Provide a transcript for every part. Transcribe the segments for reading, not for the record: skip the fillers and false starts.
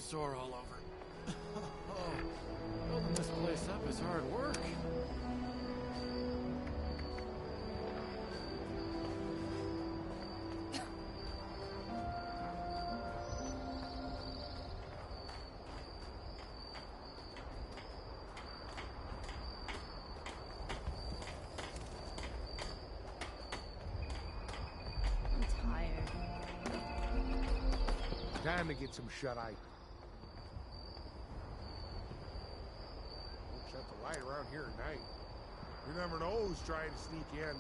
sore all over. Oh, building this place up is hard work. Time to get some shut-eye. Don't shut the light around here at night. You never know who's trying to sneak in.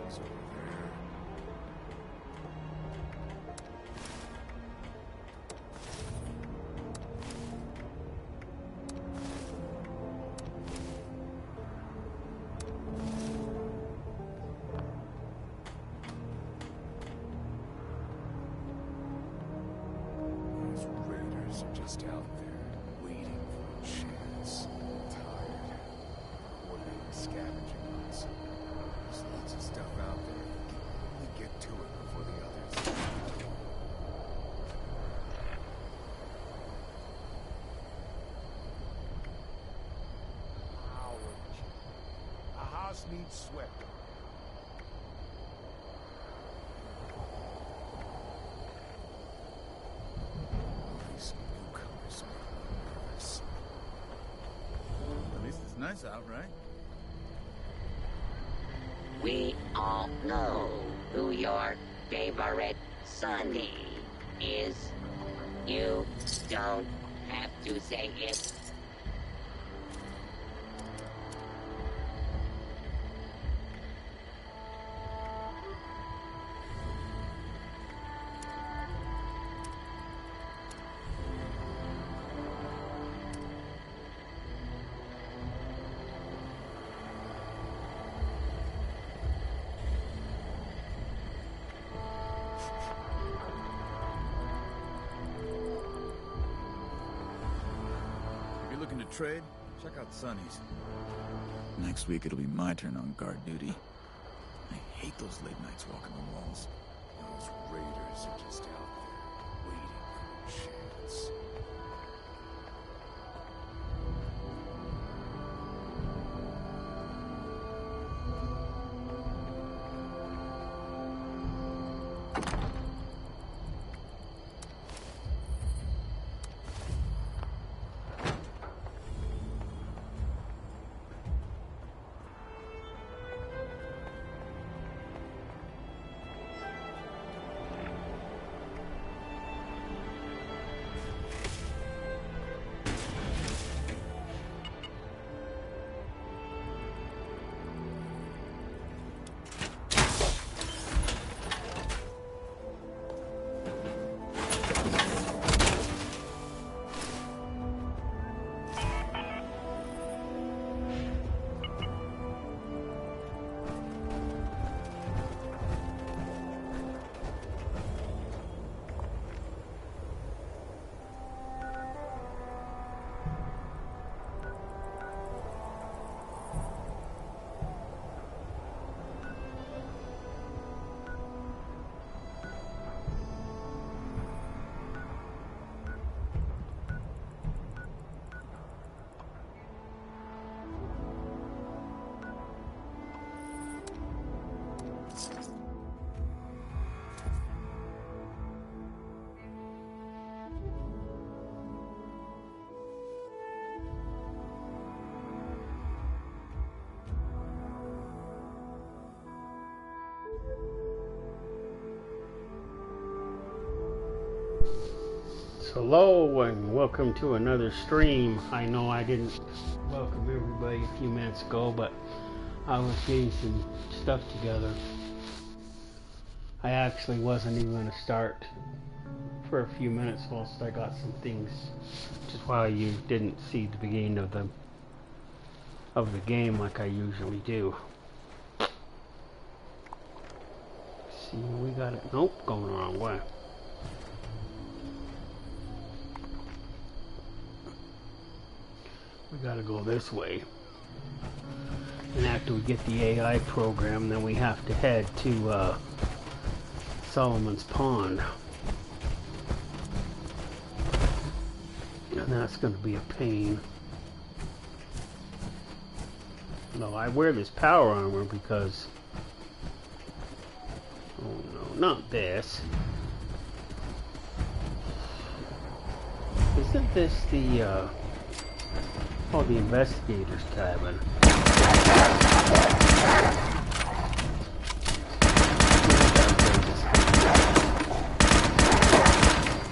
It's over there. Those raiders are just out there, waiting for a chance. Tired. Coordinating scavenging hunts. There's lots of stuff out there. Can only get to it before the others. Ouch. A house needs swept. These newcomers make me nervous. At least it's nice out, right? We all know who your favorite Sonny is. You don't have to say it. If you're looking to trade, check out Sonny's. Next week it'll be my turn on guard duty. I hate those late nights walking the walls. Those raiders are just out there, waiting for a chance. Hello and welcome to another stream. I know I didn't welcome everybody a few minutes ago, but I was getting some stuff together. I actually wasn't even going to start for a few minutes whilst I got some things, which is why you didn't see the beginning of the game like I usually do. See, we got it. Nope, going the wrong way. We gotta go this way. And after we get the AI program, then we have to head to Solomon's Pond. And that's gonna be a pain. No, I wear this power armor because... Oh no, not this. Isn't this the, the investigator's cabin?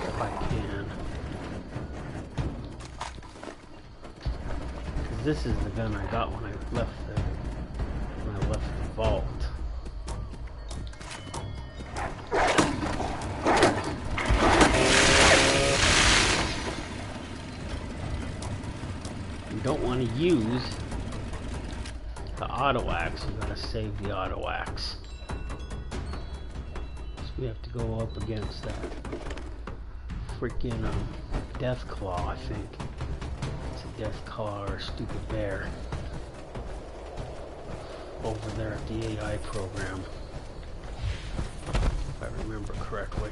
If I can. Because this is the gun I got when I left the vault. don't want to use the auto axe. We gotta save the auto axe. So we have to go up against that freaking death claw, I think. It's a death claw or a stupid bear over there at the AI program, if I remember correctly.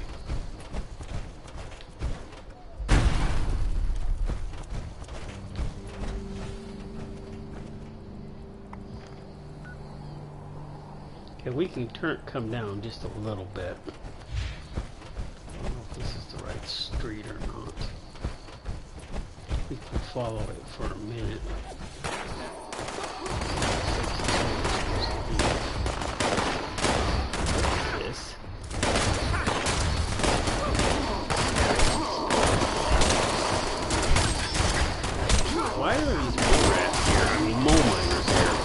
Okay, we can come down just a little bit. I don't know if this is the right street or not. We can follow it for a minute. This. Why are these mole rats here? I mean, mole miners here.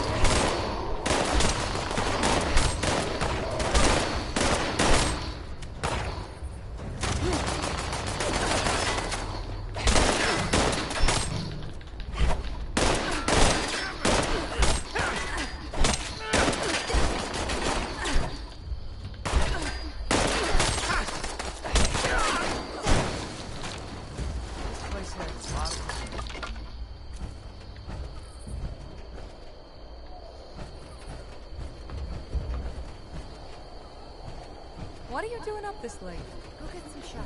What are you doing up this late? Go get some shower.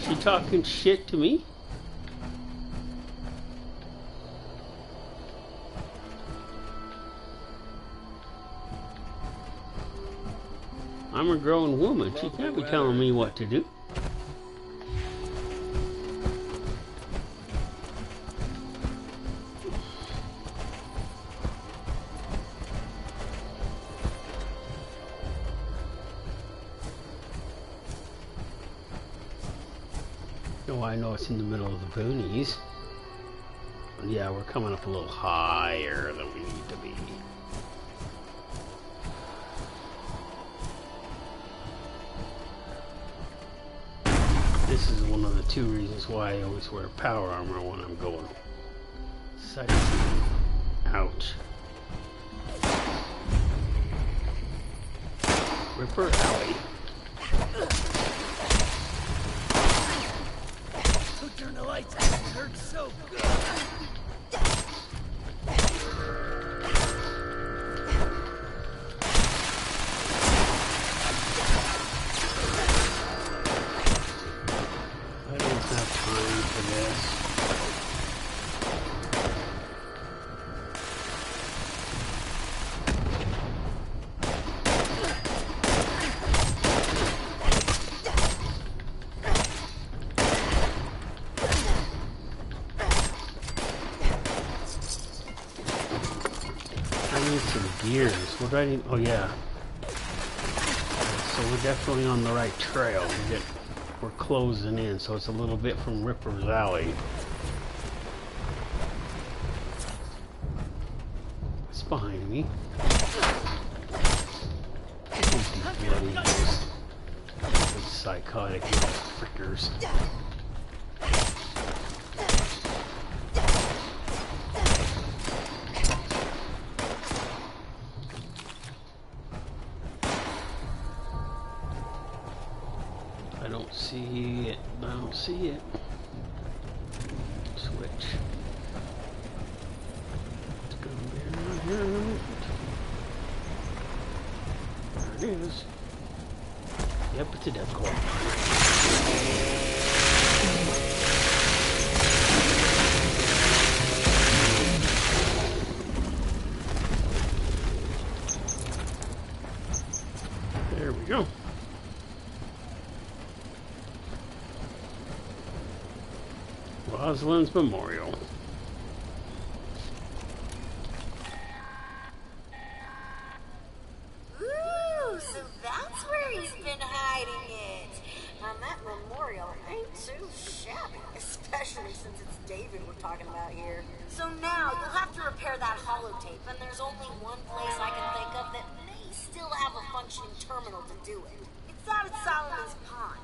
She talking shit to me? I'm a grown woman. She can't be telling me what to do. Oh, I know it's in the middle of the boonies. Yeah, we're coming up a little higher than we need to be. This is one of the two reasons why I always wear power armor when I'm going sightseeing. Ouch. Ripper Alley. Who turned the lights out? It hurts so good. I don't have time for this. I need some gears. What do I need? Oh yeah. So we're definitely on the right trail. We're closing in, so it's a little bit from Ripper's Alley. It's behind me. These bloody psychotic little frickers. I don't see it. I don't see it. Switch. It's gonna be right here in a minute. There it is. Yep, it's a death core. There we go. Rosalind's Memorial. Ooh, so that's where he's been hiding it. And that memorial ain't too shabby, especially since it's David we're talking about here. So now you'll have to repair that holotape, and there's only one place I can think of that may still have a functioning terminal to do it. It's out at Solomon's Pond.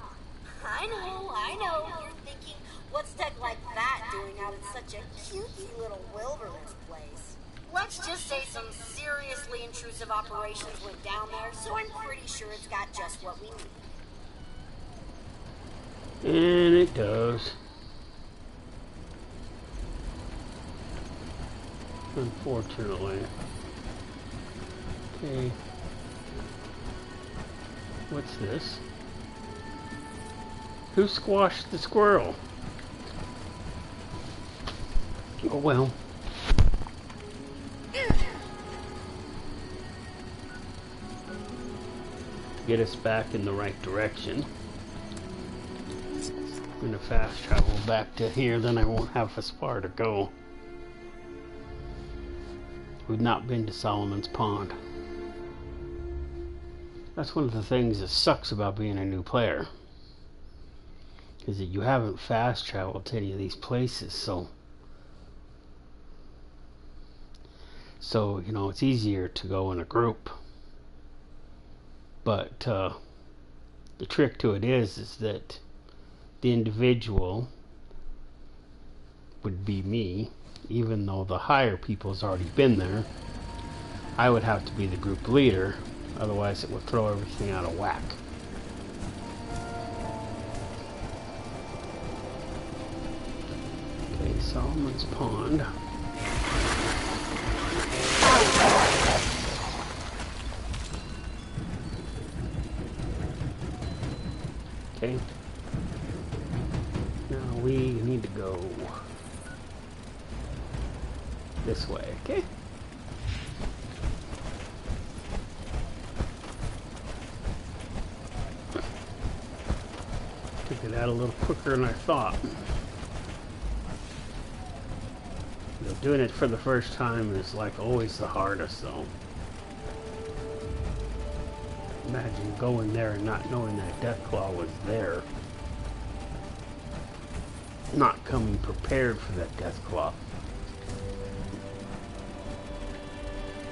I know, you're thinking, What's tech like that doing out in such a cutesy little wilderness place? Let's just say some seriously intrusive operations went down there, so I'm pretty sure it's got just what we need. And it does. Unfortunately. Okay. What's this? Who squashed the squirrel? Oh well. Get us back in the right direction. I'm gonna fast travel back to here, then I won't have as far to go. We've not been to Solomon's Pond. That's one of the things that sucks about being a new player, is that you haven't fast traveled to any of these places, so you know, it's easier to go in a group. But the trick to it is that the individual would be me, even though the higher people's already been there. I would have to be the group leader, otherwise it would throw everything out of whack. Okay, Solomon's Pond. Okay. Now we need to go this way, okay? Took it out a little quicker than I thought. You know, doing it for the first time is like always the hardest, though. Imagine going there and not knowing that Deathclaw was there. Not coming prepared for that Deathclaw.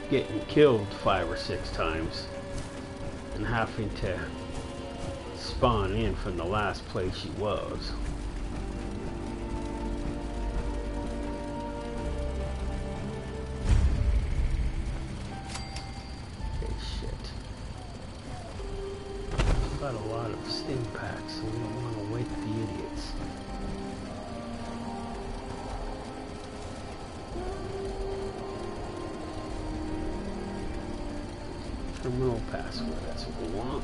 Getting killed 5 or 6 times. And having to spawn in from the last place she was. Got a lot of stim packs, so we don't want to wake the idiots. Terminal password, that's what we want.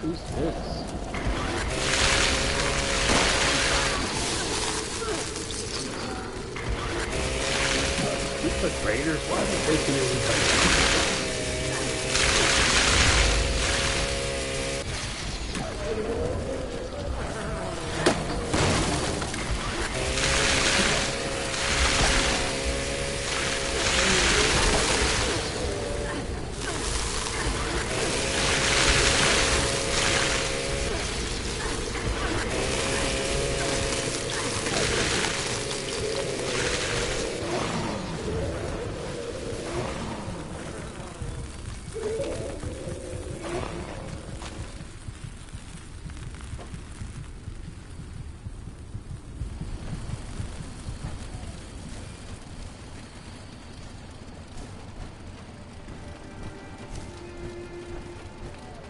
Who's this? These look raiders? Why are they taking everybody?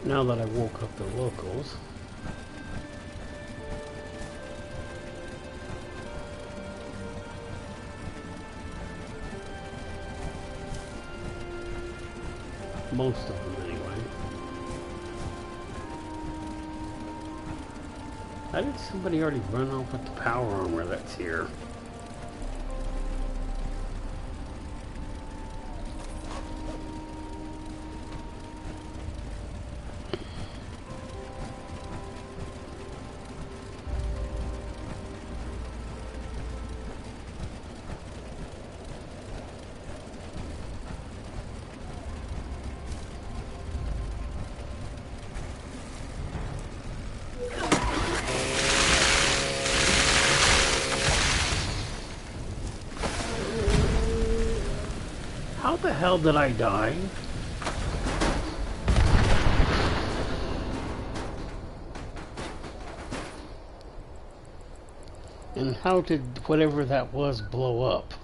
Now that I woke up the locals, most of them anyway. How did somebody already run off with the power armor that's here? the hell did I die? And how did whatever that was blow up?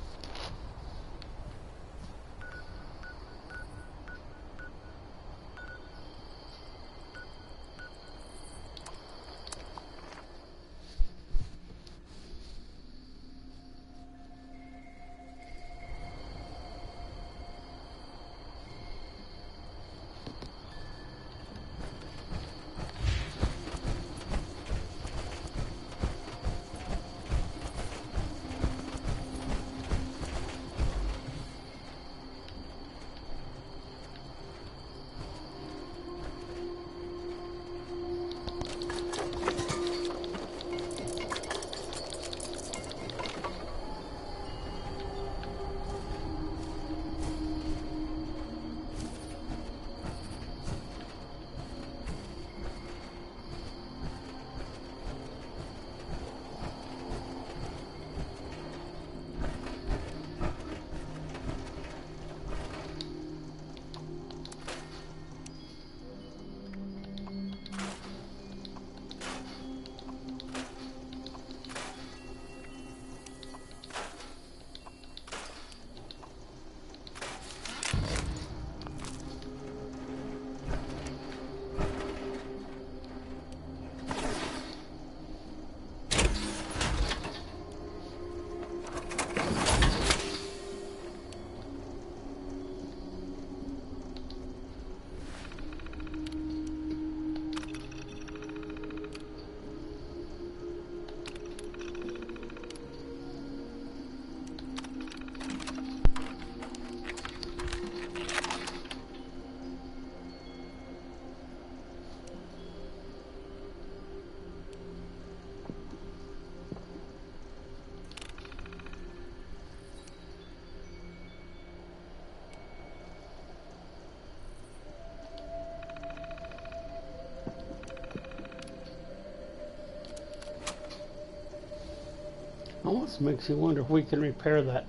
Almost makes you wonder if we can repair that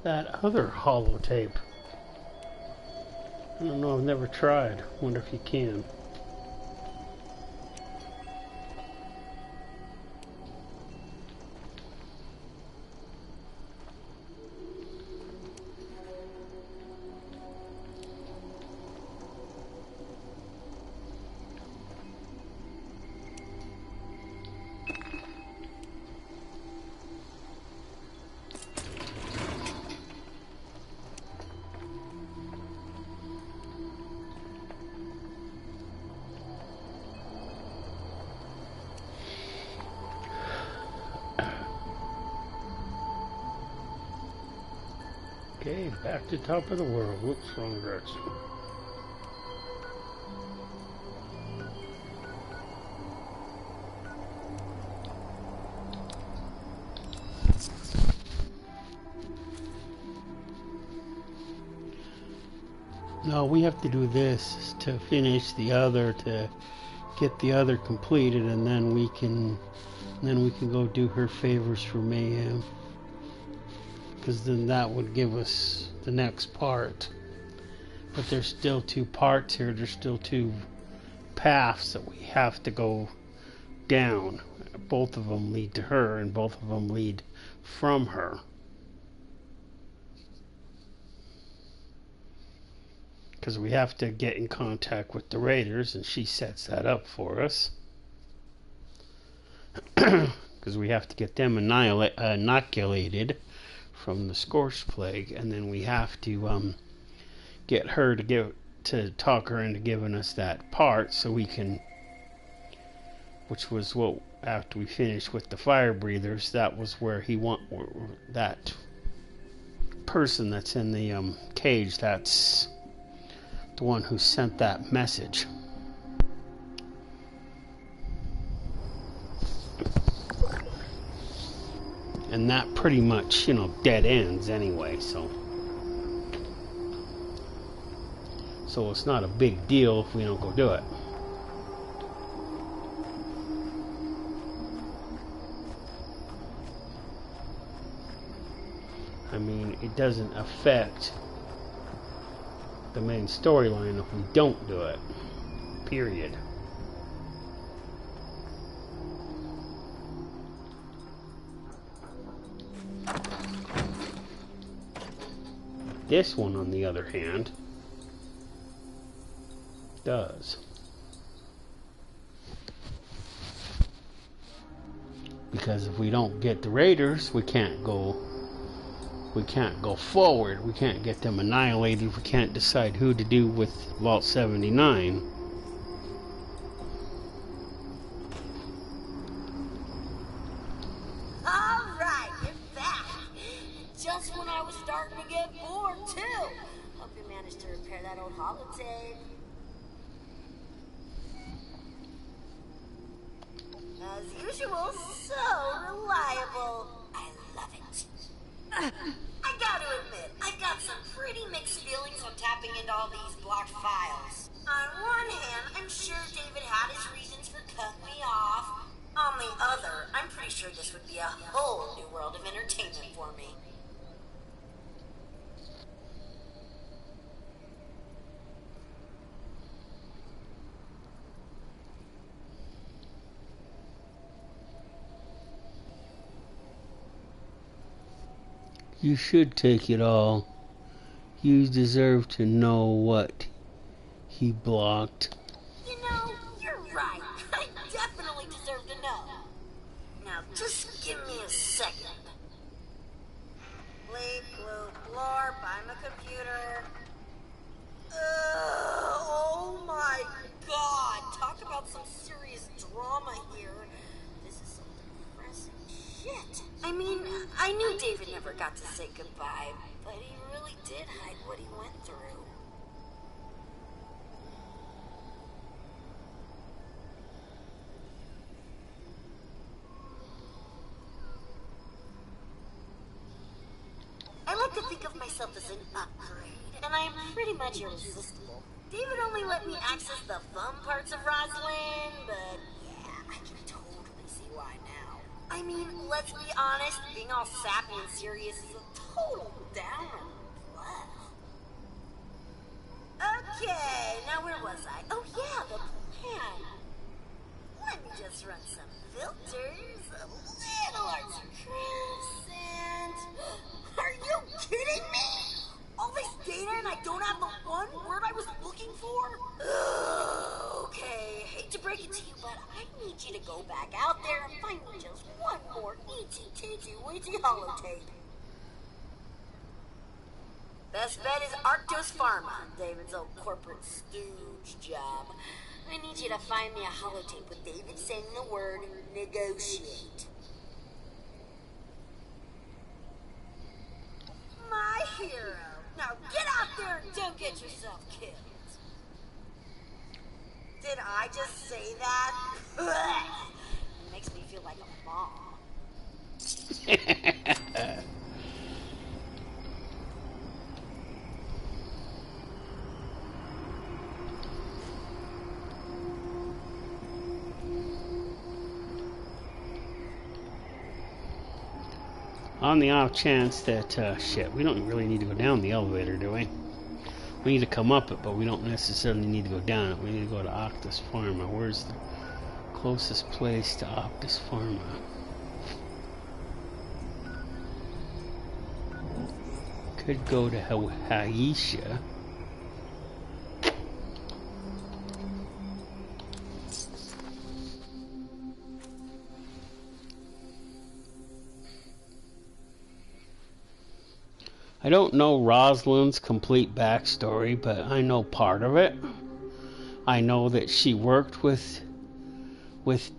other holotape. I don't know, I've never tried. Wonder if you can. Okay, back to top of the world. Whoops, wrong direction. No, we have to do this to finish the other, to get the other completed, and then we can go do her favors for Mayhem. Because then that would give us the next part. But there's still two parts here. There's still two paths that we have to go down. Both of them lead to her, and both of them lead from her. Because we have to get in contact with the Raiders, and she sets that up for us. Because we have to get them inoculated from the Scorched Plague, and then we have to get her to talk her into giving us that part, so we can, which was what, after we finished with the fire breathers, that was where that person that's in the cage, that's the one who sent that message. And that pretty much, dead ends anyway, so it's not a big deal if we don't go do it. I mean, it doesn't affect the main storyline if we don't do it. Period. This one, on the other hand, does. Because if we don't get the Raiders, we can't go forward. We can't get them annihilated. We can't decide who to do with Vault 79. Alright, you're back. Just when I was starting to get bored, too. Hope you managed to repair that old holotape. As usual, so reliable. I love it. I gotta admit, I've got some pretty mixed feelings on tapping into all these blocked files. On one hand, I'm sure David had his reasons for cutting me off. On the other, I'm pretty sure this would be a whole new world of entertainment for me. You should take it all. You deserve to know what he blocked. You know, you're right. I definitely deserve to know. Now, just give me a second. Bleep, bloop, blorp, I'm a computer. Oh my god. Talk about some serious drama here. This is some depressing shit. I mean, I knew David never got to say goodbye, but he really did hide what he went through. I like to think of myself as an upgrade, and I am pretty much irresistible. David only let me access the fun parts of Rosalind, but yeah, I can totally see why now. I mean, let's be honest, being all sappy and serious is a total downer. Okay, now where was I? Oh yeah, the plan. Let me just run some filters, a little arts and crafts, and... Are you kidding me? All this data and I don't have the one word I was looking for? Okay, hate to break it to you, but I need you to go back out there and find me just one more itty-titty-witty holotape. Best bet is Arctos Pharma, David's old corporate stooge job. I need you to find me a holotape with David saying the word negotiate. My hero. Now get out there and don't get yourself killed. Did I just say that? It makes me feel like a mom. On the off chance that, shit, we don't really need to go down the elevator, do we? We need to come up it, but we don't necessarily need to go down it. We need to go to Octus Pharma. Where's the closest place to Octus Pharma? Could go to Haisha. I don't know Rosalind's complete backstory, but I know part of it. I know that she worked with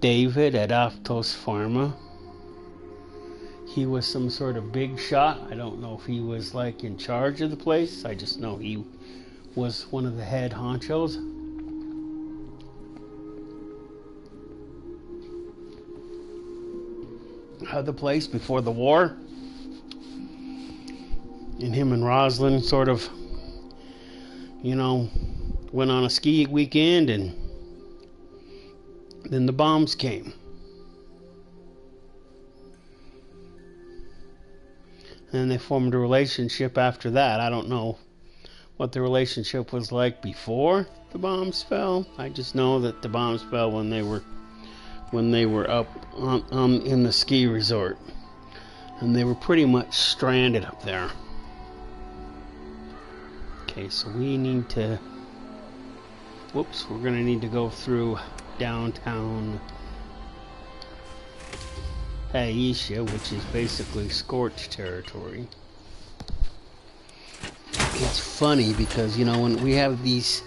David at Octos Pharma. He was some sort of big shot. I don't know if he was like in charge of the place. I just know he was one of the head honchos. Of the place before the war. And him and Rosalind sort of, you know, went on a ski weekend, and then the bombs came. And they formed a relationship after that. I don't know what the relationship was like before the bombs fell. I just know that the bombs fell when they were up in the ski resort, and they were pretty much stranded up there. Okay, so we need to. Whoops, we're gonna need to go through downtown Aisha, which is basically scorched territory. It's funny because, you know, when we have these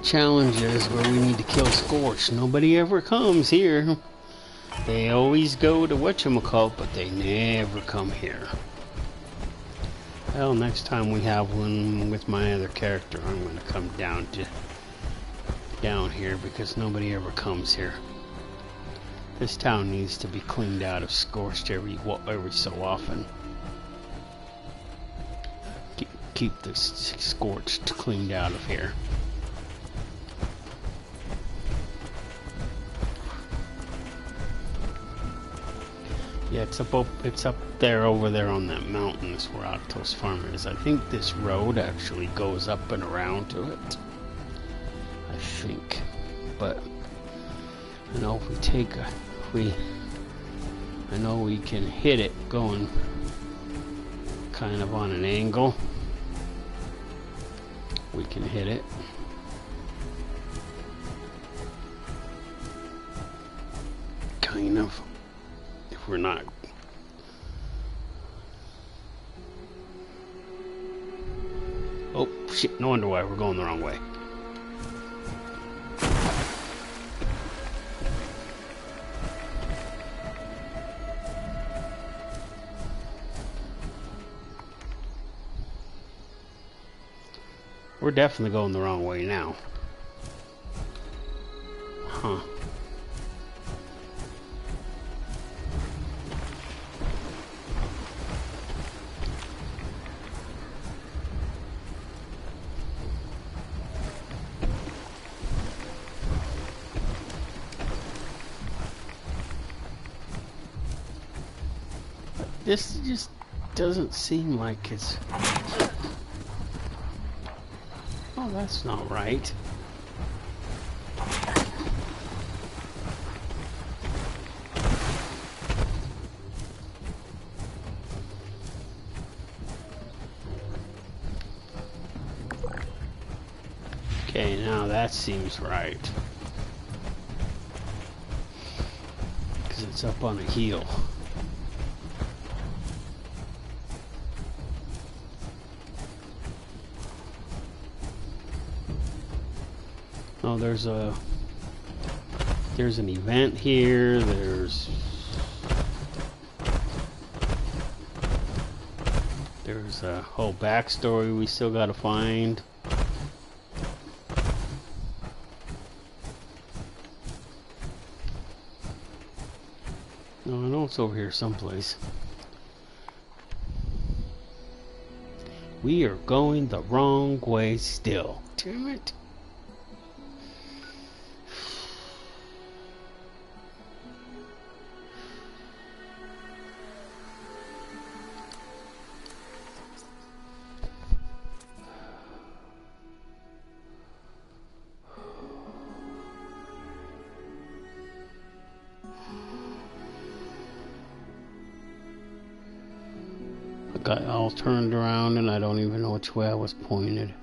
challenges where we need to kill Scorch, nobody ever comes here. They always go to whatchamacallit, but they never come here. Well, next time we have one with my other character, I'm going to come down here because nobody ever comes here. This town needs to be cleaned out of Scorched every so often. Keep the Scorched cleaned out of here. Yeah, it's up there, over there on that mountain is where Octo's Farm is. I think this road actually goes up and around to it. I think, but I know I know we can hit it going kind of on an angle. We can hit it. Kind of. If we're not. Oh shit, no wonder why we're going the wrong way. We're definitely going the wrong way now. Huh. This just doesn't seem like it's... Oh, that's not right. Okay, now that seems right. Because it's up on a hill. Oh, there's an event here. There's a whole backstory we still gotta find. No, I know it's over here someplace. We are going the wrong way still. Damn it. Got all turned around and I don't even know which way I was pointed.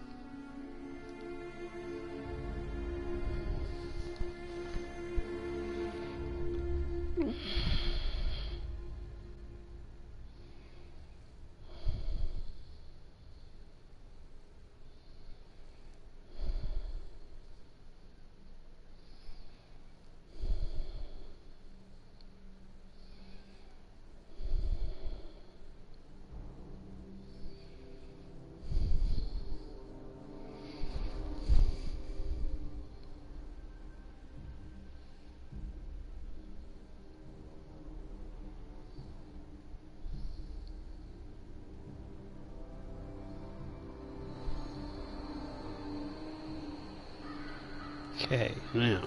Okay, now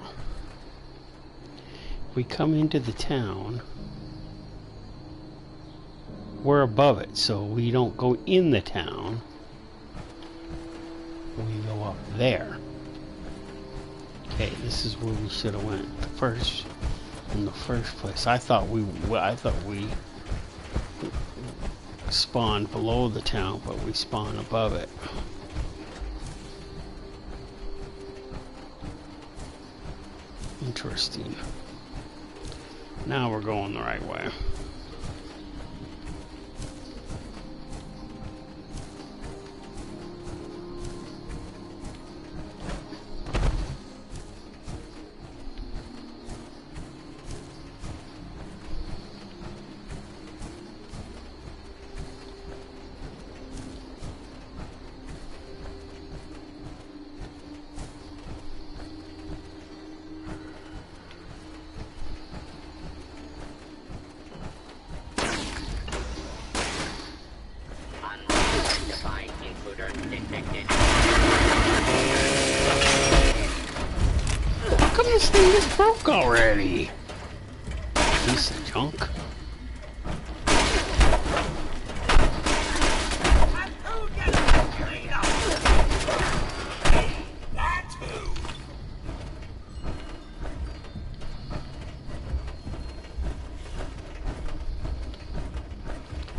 we come into the town. We're above it, so we don't go in the town. we go up there. Okay, this is where we should have went first. In the first place, I thought we spawned below the town, but we spawn above it. Interesting. Now we're going the right way. How come this thing just broke already? Piece of junk.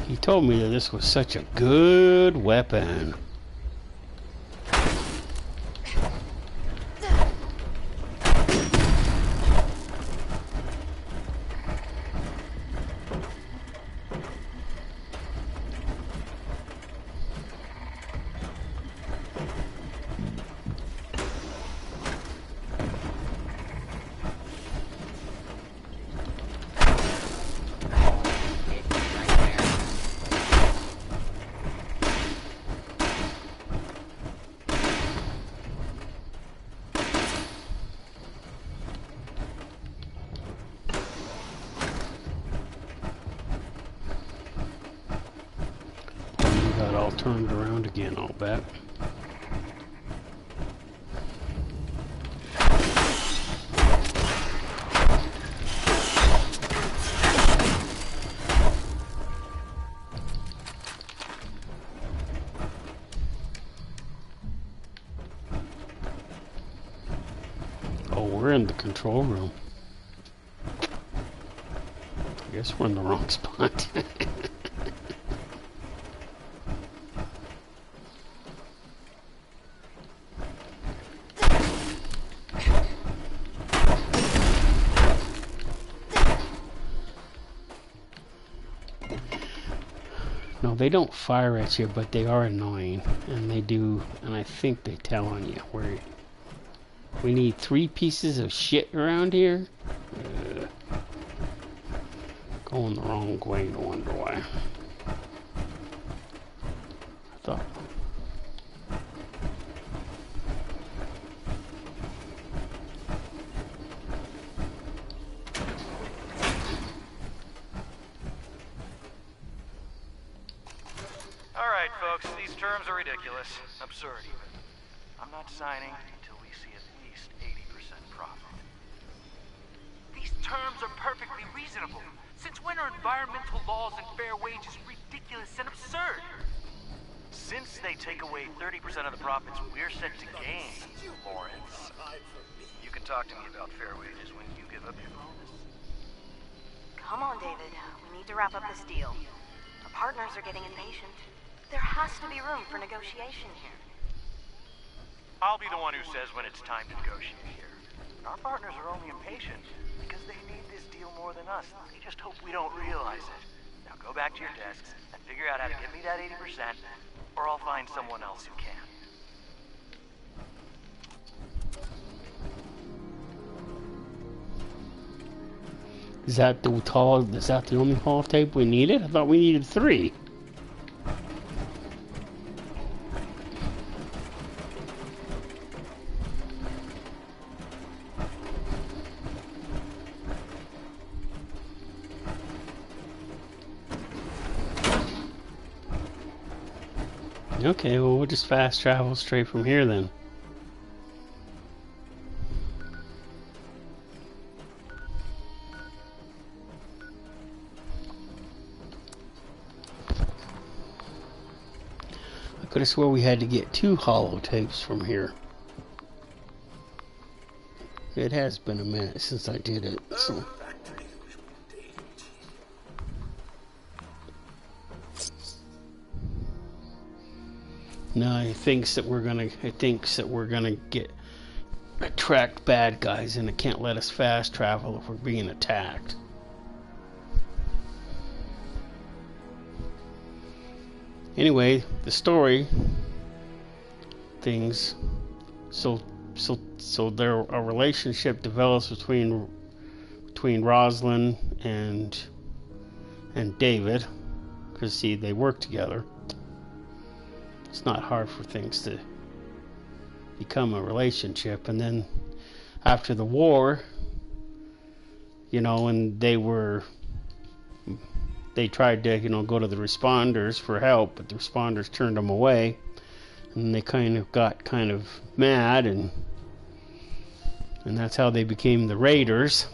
He told me that this was such a good weapon. Got all turned around again, I'll bet. Oh, we're in the control room. I guess we're in the wrong spot. No, they don't fire at you, but they are annoying, and they do, and I think they tell on you where we need 3 pieces of shit around here. Going the wrong way, no wonder why. I thought. Alright, folks, these terms are ridiculous. Absurd, even. I'm not signing until we see at least 80% profit. These terms are perfectly reasonable. Since when are environmental laws and fair wages ridiculous and absurd? Since they take away 30% of the profits we're set to gain, Lawrence, you can talk to me about fair wages when you give up your bonus. Come on, David. We need to wrap up this deal. Our partners are getting impatient. There has to be room for negotiation here. I'll be the one who says when it's time to negotiate here. Our partners are only impatient because they need this deal more than us. They just hope we don't realize it. Now go back to your desks and figure out how to get me that 80%, or I'll find someone else who can. Is that the only holotape we needed? I thought we needed 3. Okay, well, we'll just fast travel straight from here then. could have swore we had to get 2 holotapes from here. It has been a minute since I did it, so. No, it thinks that we're gonna get attract bad guys, and it can't let us fast travel if we're being attacked. Anyway, the story things. So a relationship develops between Rosalind and David, because see, they work together. It's not hard for things to become a relationship. And then after the war, you know, and they tried to, you know, go to the responders for help, but the responders turned them away, and they got kind of mad, and that's how they became the Raiders,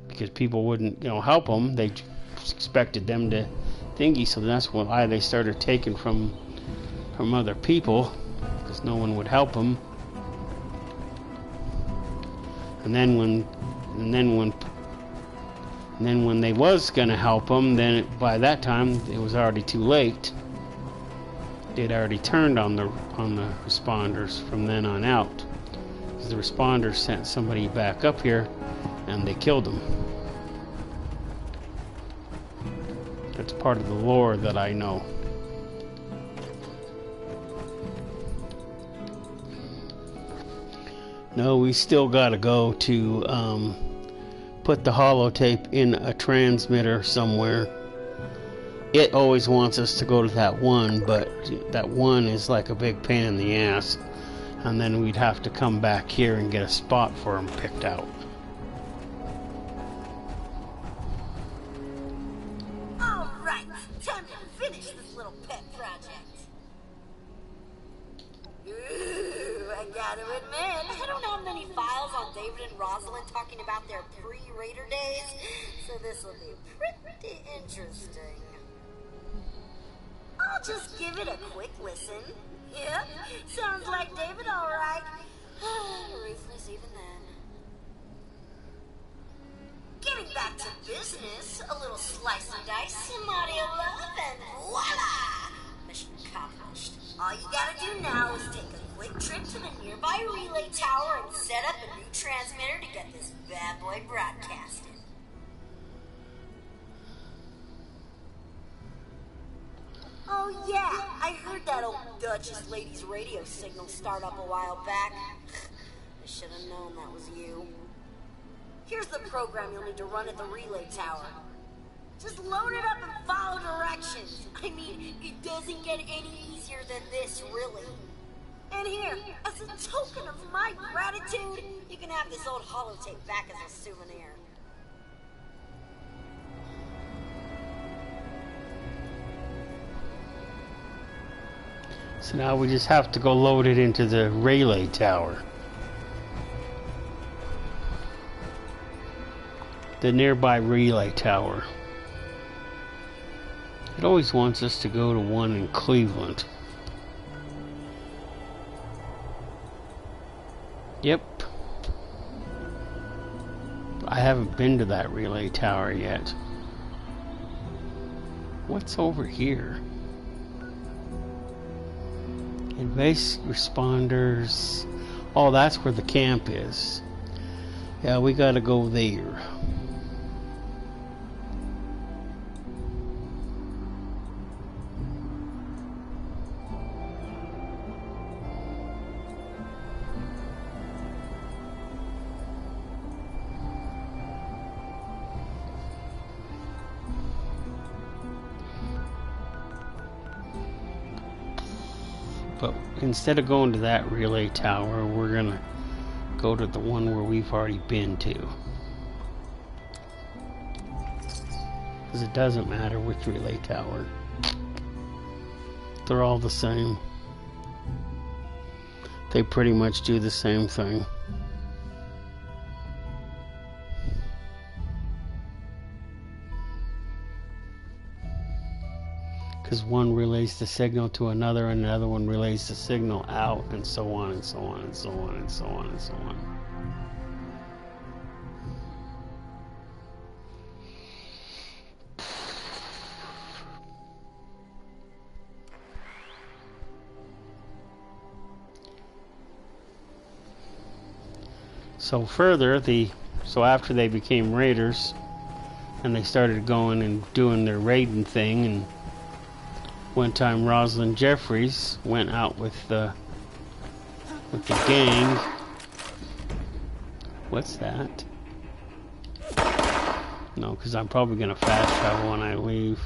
because people wouldn't, you know, help them. They expected them to thingy, so that's why they started taking from other people, because no one would help them. And then when they was gonna help them, then by that time it was already too late. They'd already turned on the responders from then on out. The responders sent somebody back up here, and they killed them. That's part of the lore that I know. No, we still gotta go to put the holotape in a transmitter somewhere. It always wants us to go to that one, but that one is like a big pain in the ass. And then we'd have to come back here and get a spot for them picked out. Alright, time to finish this little pet project. Ooh, I gotta admit, I don't have many files on David and Rosalind talking about their pre-Raider days, so this will be pretty interesting. I'll just give it a quick listen. Yep, sounds like David alright. Ruthless even then. Getting back to business, a little slice and dice, some audio love, and voila! Mission accomplished. All you gotta do now is take a quick trip to the nearby relay tower and set up a new transmitter to get this bad boy broadcasted. Oh yeah, I heard that old Duchess lady's radio signal start up a while back. I should have known that was you. Here's the program you'll need to run at the relay tower. Just load it up and follow directions. I mean, it doesn't get any easier than this, really. And here, as a token of my gratitude, you can have this old holotape back as a souvenir. So now we just have to go load it into the relay tower. The nearby relay tower. It always wants us to go to one in Cleveland. Yep. I haven't been to that relay tower yet. What's over here? Invasive responders. Oh, that's where the camp is. Yeah, we gotta go there. But instead of going to that relay tower, we're gonna go to the one where we've already been to. Because it doesn't matter which relay tower. They're all the same. They pretty much do the same thing. because one relays the signal to another and another one relays the signal out, and so on and so on and so on and so on and so on. So after they became raiders and they started going and doing their raiding thing, and one time Rosalind Jeffries went out with the gang. What's that? No, because I'm probably going to fast travel when I leave.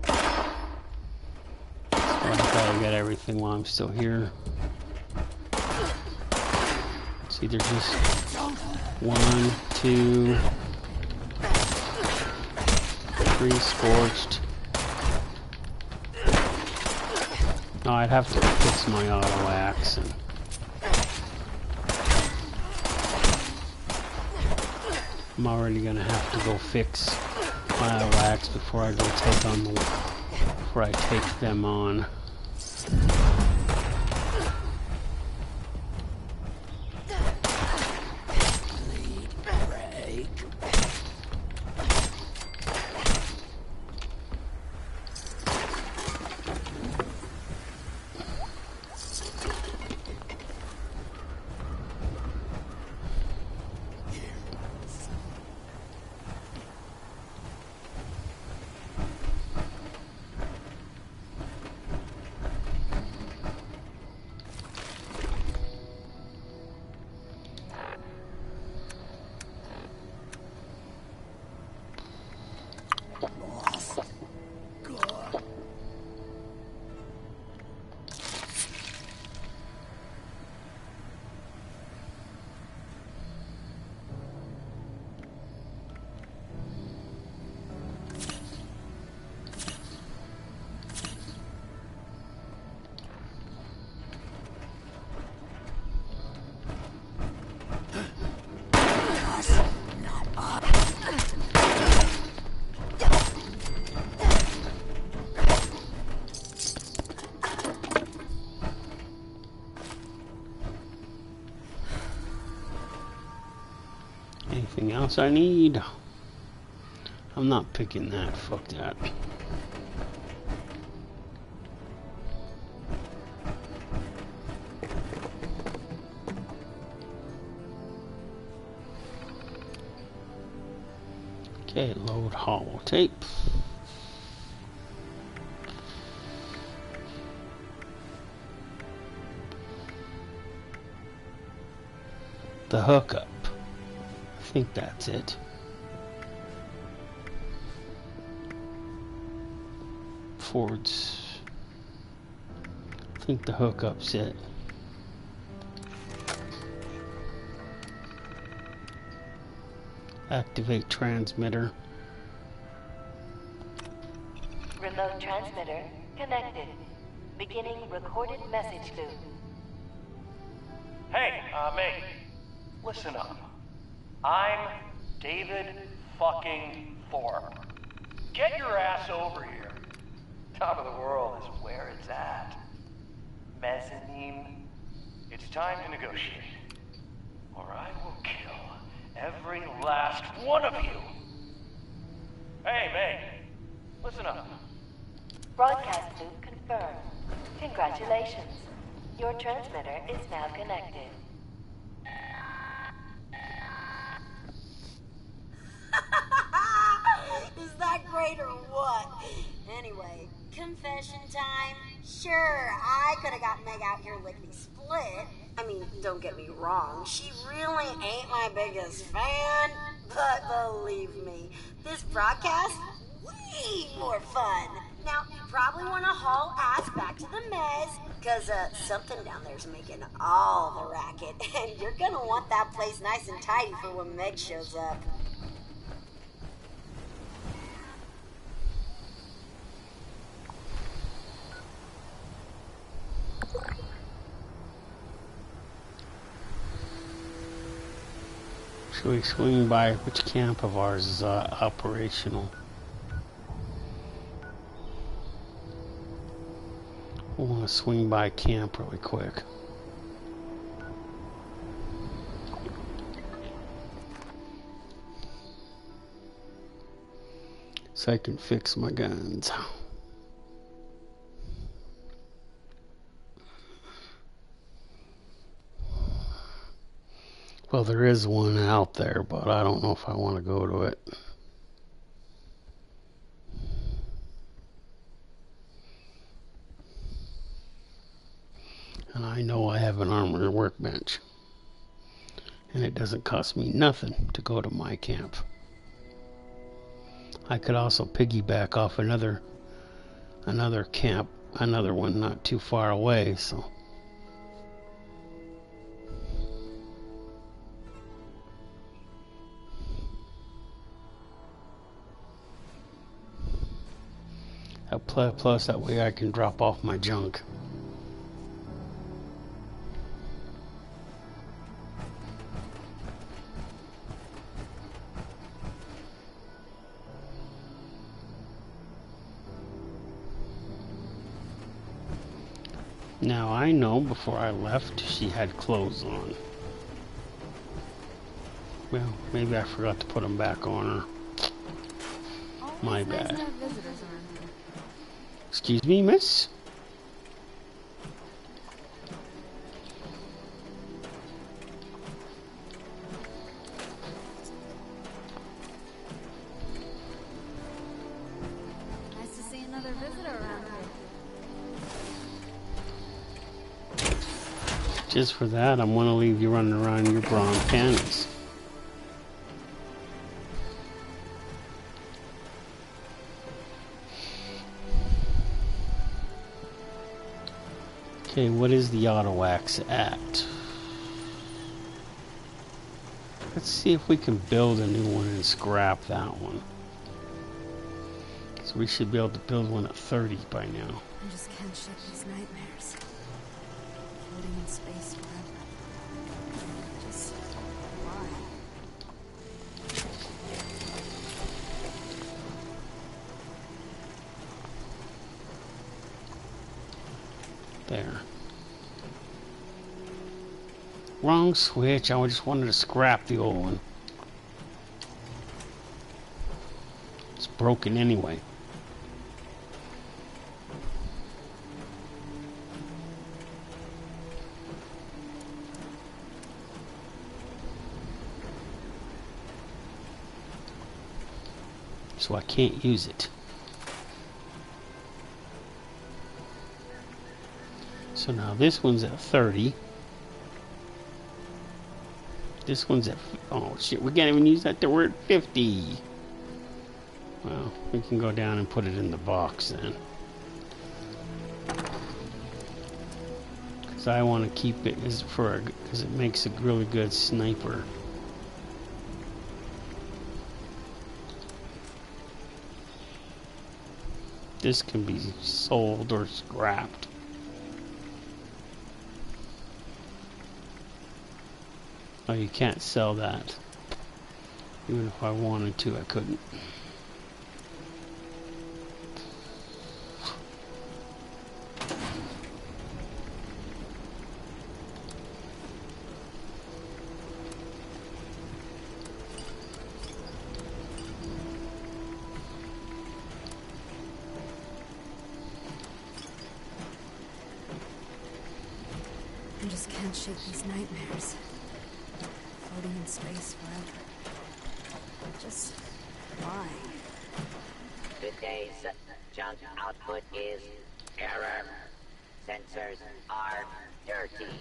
So I gotta get everything while I'm still here. It's either just 1, 2, 3 scorched. No, I'd have to fix my auto axe. And I'm already gonna have to go fix my auto axe before I go before I take them on. Anything else I need? I'm not picking that. Fuck that. Okay, load holotape. The hookup. I think that's it. Ford's. I think the hookup's it. Activate transmitter. Remote transmitter connected. Beginning recorded message loop. Hey, mate. Listen up. I'm David fucking Thorpe. Get your ass over here. Top of the world is where it's at. Mezzanine. It's time to negotiate. Or I will kill every last one of you. Hey, mate. Listen up. Broadcast loop confirmed. Congratulations. Your transmitter is now connected. Is that great or what? Anyway, confession time. Sure, I could have got Meg out here lickety-split. I mean, don't get me wrong, she really ain't my biggest fan. But believe me, this broadcast, way more fun. Now, you probably want to haul ass back to the mez, because something down there's making all the racket. And you're going to want that place nice and tidy for when Meg shows up. Should we swing by which camp of ours is operational? I want to swing by camp really quick. So I can fix my guns. Well, there is one out there, but I don't know if I want to go to it. And I know I have an armored workbench. And it doesn't cost me nothing to go to my camp. I could also piggyback off another camp, another one not too far away, so. Plus that way I can drop off my junk. Now I know before I left she had clothes on. Well, maybe I forgot to put them back on her. My bad. Excuse me, miss? Nice to see another visitor around here. Just for that, I'm gonna leave you running around your bronze panties. Okay, what is the auto axe at? Let's see if we can build a new one and scrap that one. So we should be able to build one at 30 by now. I just can't shake these nightmares. Floating in space forever. Just why? There. Wrong switch. I just wanted to scrap the old one. It's broken anyway. So I can't use it. So now this one's at 30. This one's at... Oh shit, we can't even use that till we're at 50. Well, we can go down and put it in the box then. Because I want to keep it as for because it makes a really good sniper. This can be sold or scrapped. Oh, you can't sell that. Even if I wanted to, I couldn't. I just can't shake these nightmares. Floating in space forever. Just why? Today's junk output is error. Sensors are dirty.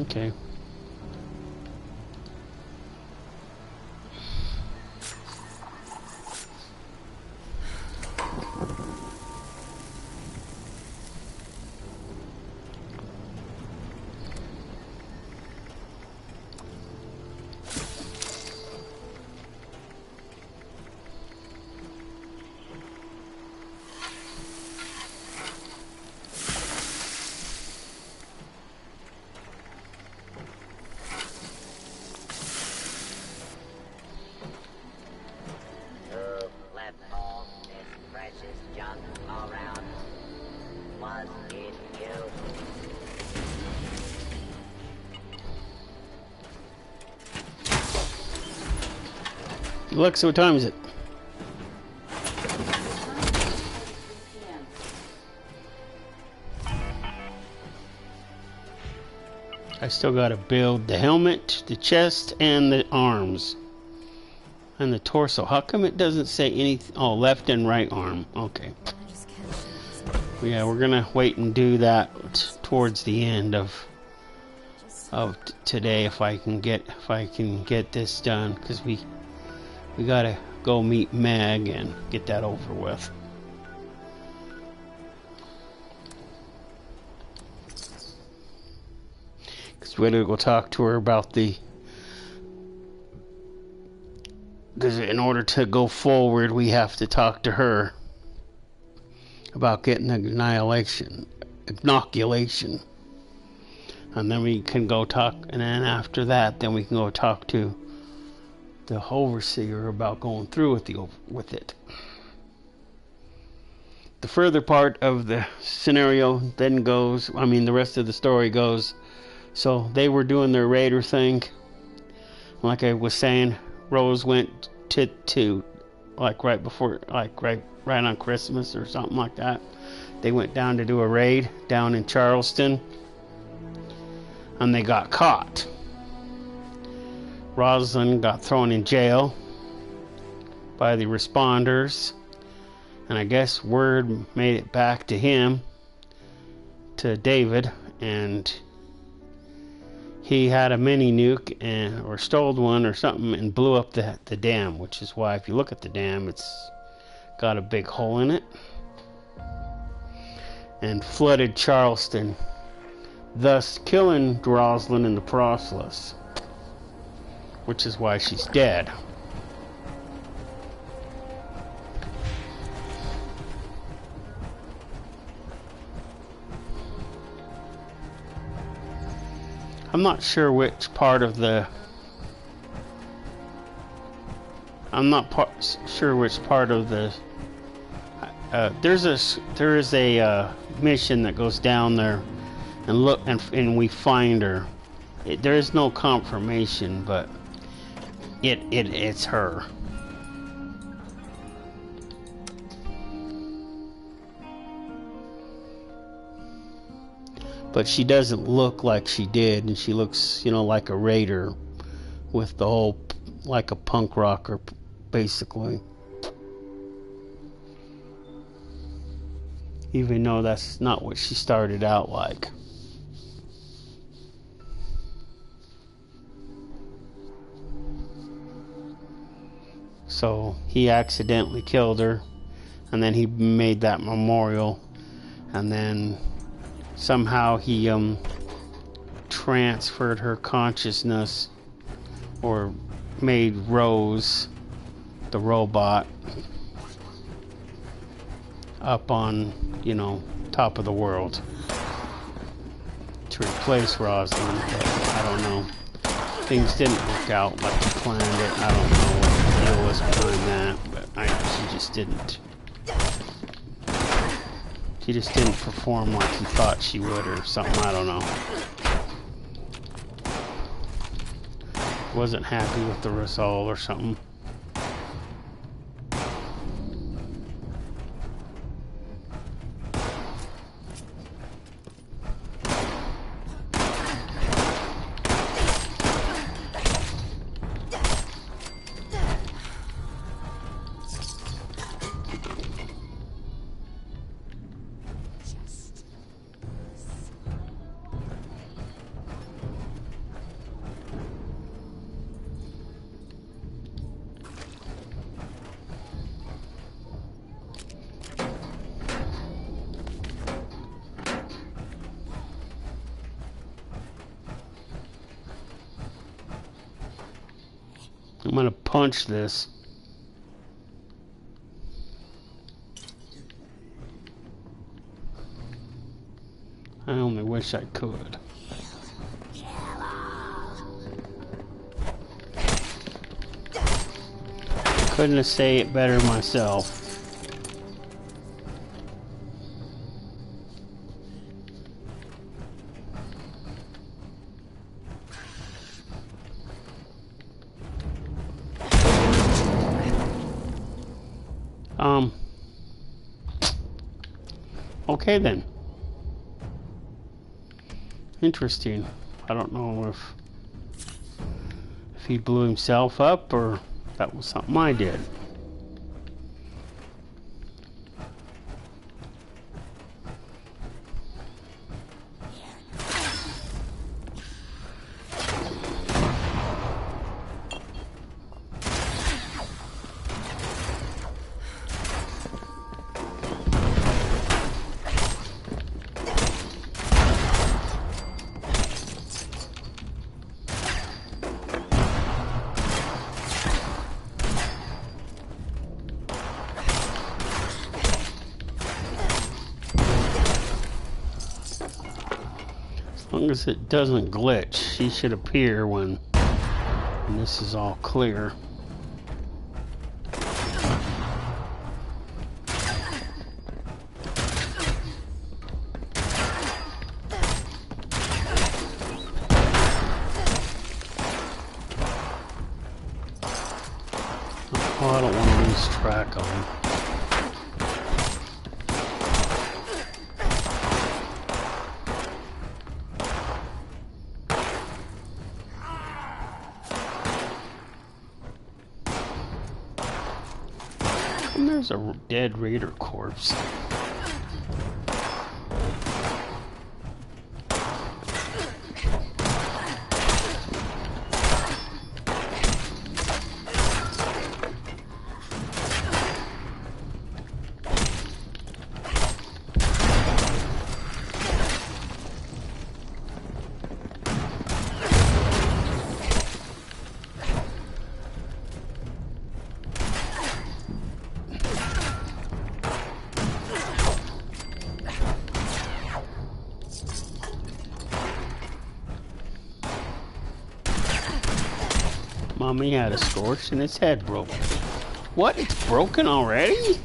Okay. Alexa, what time is it? I still gotta build the helmet, the chest, and the arms. And the torso. How come it doesn't say anything? Oh, left and right arm. Okay. Yeah, we're gonna wait and do that towards the end of today if I can get this done, because we gotta go meet Meg and get that over with. Because we gotta go talk to her about because in order to go forward, we have to talk to her about getting the inoculation. And then we can go talk, and then after that, then we can go talk to the overseer about going through with it. The further part of the scenario then goes, the rest of the story goes, so they were doing their raider thing. Like I was saying, Rose went to like right on Christmas or something like that. They went down to do a raid down in Charleston, and they got caught. Rosalind got thrown in jail by the responders, and I guess word made it back to him, to David, and he had a mini nuke or stole one or something and blew up the dam, which is why if you look at the dam, it's got a big hole in it, and flooded Charleston, thus killing Rosalind in the process, which is why she's dead. I'm not sure which part of the there is a mission that goes down there and look, and we find her. There is no confirmation, but it's her. But she doesn't look like she did, and she looks, like a raider with the whole, like a punk rocker, basically. Even though that's not what she started out like. So he accidentally killed her, and then he made that memorial, and then somehow he transferred her consciousness, or made Rose, the robot, up on, top of the world to replace Rosalind. But I don't know. Things didn't work out like he planned it. I don't know what the deal was behind that, but she just didn't. She just didn't perform like he thought she would, or something. I don't know. Wasn't happy with the result or something. I'm gonna punch this. I only wish I could. Couldn't have said it better myself. Okay then. Interesting. I don't know if he blew himself up or that was something I did. As long as it doesn't glitch, she should appear when this is all clear. Oh, I don't want to lose track of him. And there's a dead raider corpse. Mommy had a scorch and its head broke. What? It's broken already?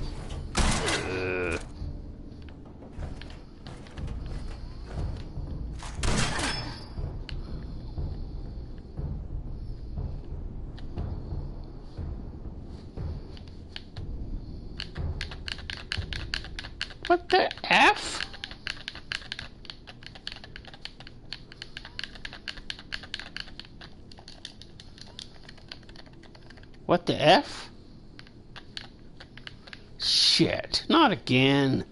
What the F? What the F? Shit, not again.